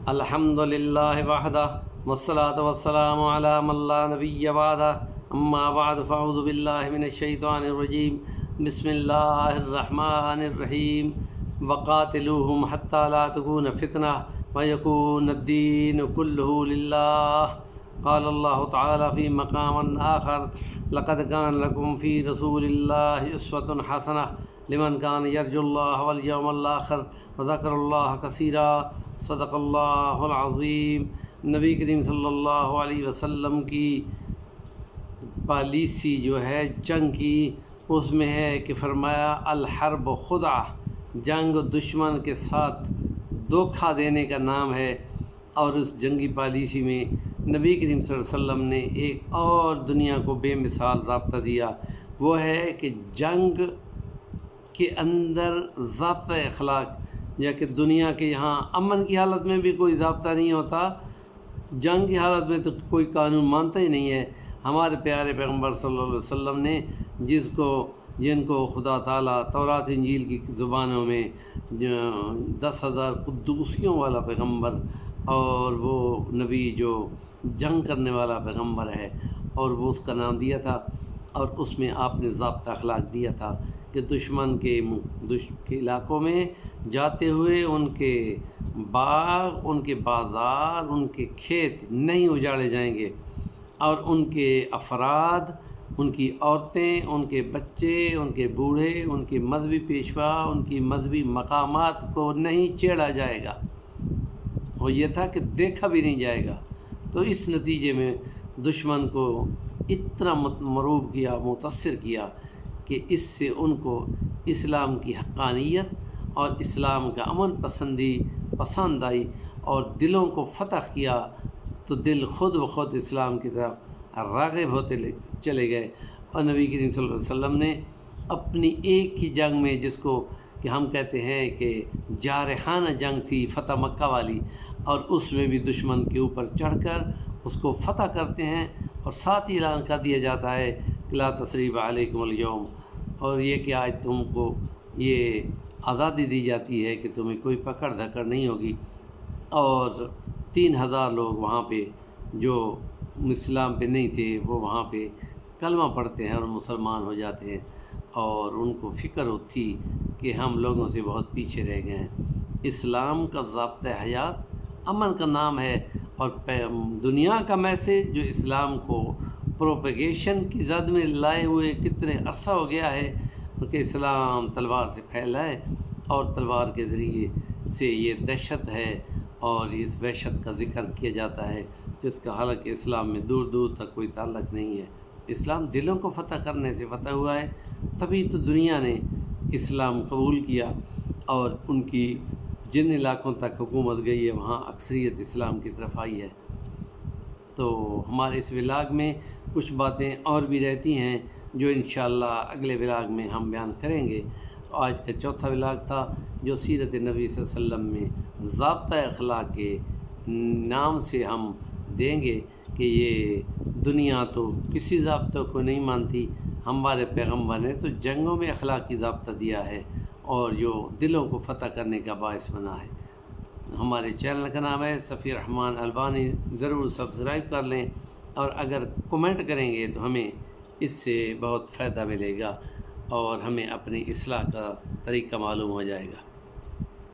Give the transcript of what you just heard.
الحمد للہ وحدہ والصلاة والسلام علی من لا نبی بعدہ اما بعد فاعوذ باللہ من الشیطان الرجیم بسم اللہ الرحمن الرحیم وقاتلوہم حتی لا تکون فتنہ ویکون الدین کلہ للہ قال اللہ تعالی فی مقام آخر لقد کان لکم فی رسول اللہ اسوۃ حسنہ لمن کان یرجو اللہ والیوم الآخر وذکر اللہ کثیرا صدق اللہ العظیم۔ نبی کریم صلی اللہ علیہ وسلم کی پالیسی جو ہے جنگ کی، اس میں ہے کہ فرمایا الحرب خدعہ، جنگ دشمن کے ساتھ دھوکہ دینے کا نام ہے۔ اور اس جنگی پالیسی میں نبی کریم صلی اللہ علیہ وسلم نے ایک اور دنیا کو بے مثال ضابطہ دیا، وہ ہے کہ جنگ کے اندر ضابطہ اخلاق، یا کہ دنیا کے یہاں امن کی حالت میں بھی کوئی ضابطہ نہیں ہوتا، جنگ کی حالت میں تو کوئی قانون مانتا ہی نہیں ہے۔ ہمارے پیارے پیغمبر صلی اللہ علیہ وسلم نے جن کو خدا تعالیٰ تورات انجیل کی زبانوں میں 10,000 قدوسیوں والا پیغمبر، اور وہ نبی جو جنگ کرنے والا پیغمبر ہے، اور وہ اس کا نام دیا تھا، اور اس میں آپ نے ضابطہ اخلاق دیا تھا کہ دشمن کے علاقوں میں جاتے ہوئے ان کے باغ، ان کے بازار، ان کے کھیت نہیں اجاڑے جائیں گے، اور ان کے افراد، ان کی عورتیں، ان کے بچے، ان کے بوڑھے، ان کے مذہبی پیشوا، ان کی مذہبی مقامات کو نہیں چھیڑا جائے گا، اور یہ تھا کہ دیکھا بھی نہیں جائے گا۔ تو اس نتیجے میں دشمن کو اتنا مروب کیا، متاثر کیا کہ اس سے ان کو اسلام کی حقانیت اور اسلام کا امن پسند آئی، اور دلوں کو فتح کیا، تو دل خود بخود اسلام کی طرف راغب ہوتے چلے گئے۔ اور نبی کریم صلی اللہ علیہ وسلم نے اپنی ایک ہی جنگ میں، جس کو کہ ہم کہتے ہیں کہ جارحانہ جنگ تھی، فتح مکہ والی، اور اس میں بھی دشمن کے اوپر چڑھ کر اس کو فتح کرتے ہیں، اور ساتھ ہی اعلان کر دیا جاتا ہے کہ لا تثریب علیکم اليوم، اور یہ کہ آج تم کو یہ آزادی دی جاتی ہے کہ تمہیں کوئی پکڑ دھکڑ نہیں ہوگی۔ اور 3,000 لوگ وہاں پہ جو اسلام پہ نہیں تھے، وہ وہاں پہ کلمہ پڑھتے ہیں اور مسلمان ہو جاتے ہیں، اور ان کو فکر ہوتی کہ ہم لوگوں سے بہت پیچھے رہ گئے ہیں۔ اسلام کا ضابطہ حیات امن کا نام ہے، اور دنیا کا میسیج جو اسلام کو پروپیگیشن کی زد میں لائے ہوئے کتنے عرصہ ہو گیا ہے کہ اسلام تلوار سے پھیلا ہے، اور تلوار کے ذریعے سے یہ دہشت ہے، اور اس وحشت کا ذکر کیا جاتا ہے، جس کا حالانکہ اسلام میں دور دور تک کوئی تعلق نہیں ہے۔ اسلام دلوں کو فتح کرنے سے فتح ہوا ہے، تبھی تو دنیا نے اسلام قبول کیا، اور ان کی جن علاقوں تک حکومت گئی ہے وہاں اکثریت اسلام کی طرف آئی ہے۔ تو ہمارے اس ولاگ میں کچھ باتیں اور بھی رہتی ہیں جو انشاءاللہ اگلے ولاگ میں ہم بیان کریں گے۔ آج کا چوتھا ولاگ تھا جو سیرت نبی صلی اللہ علیہ وسلم میں ضابطہ اخلاق کے نام سے ہم دیں گے کہ یہ دنیا تو کسی ضابطوں کو نہیں مانتی، ہمارے پیغمبر نے تو جنگوں میں اخلاقی ضابطہ دیا ہے، اور جو دلوں کو فتح کرنے کا باعث بنا ہے۔ ہمارے چینل کا نام ہے صفی الرحمن البانی، ضرور سبسکرائب کر لیں، اور اگر کمنٹ کریں گے تو ہمیں اس سے بہت فائدہ ملے گا، اور ہمیں اپنی اصلاح کا طریقہ معلوم ہو جائے گا۔